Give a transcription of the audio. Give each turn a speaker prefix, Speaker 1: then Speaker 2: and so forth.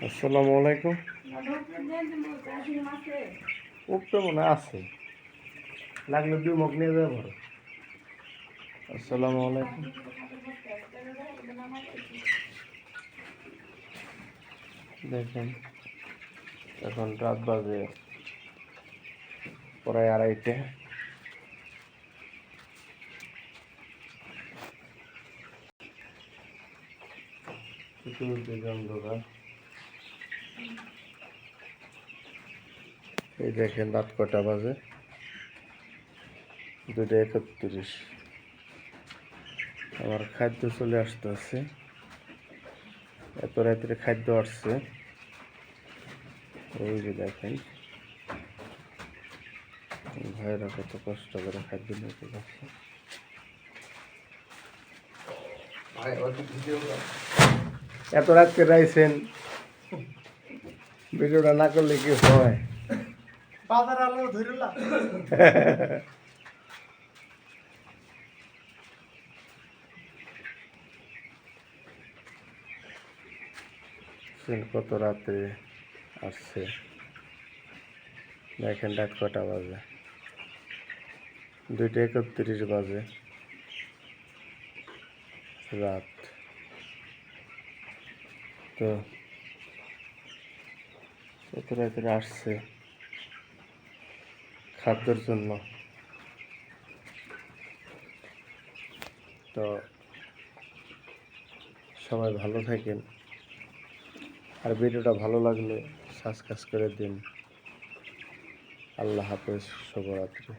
Speaker 1: আসসালামু আলাইকুম। উপরে মনে আছে, লাগলে 2 মগ নিয়ে যাবো। আসসালামু আলাইকুম। দেখেন এখন রাত বাজে প্রায় 2:30। চতুর্দিকে অন্ধকার। এই দেখেন রাত কটা বাজে, 2:31। আমার খাদ্য চলে আসতেছে, এত রাত্রে খাদ্য আসছে। ওই যে দেখেন ভাইরা কত কষ্ট করে খাদ্য নিতে যাচ্ছে। এত রাতকে রাইছেন, ভিডিওটা না করলে কি হয়?
Speaker 2: বাজার আলো ধরিলা
Speaker 1: কত রাতে আসছে, দেখেন রাত কটা বাজে, 2:31 বাজে রাত। তো এত রাতে আসছে খাদ্যের জন্য। তো সবাই ভালো থাকেন, আর ভিডিওটা ভালো লাগলে সাবস্ক্রাইব করে দিন। আল্লাহ হাফেজ, শুভরাত্রি।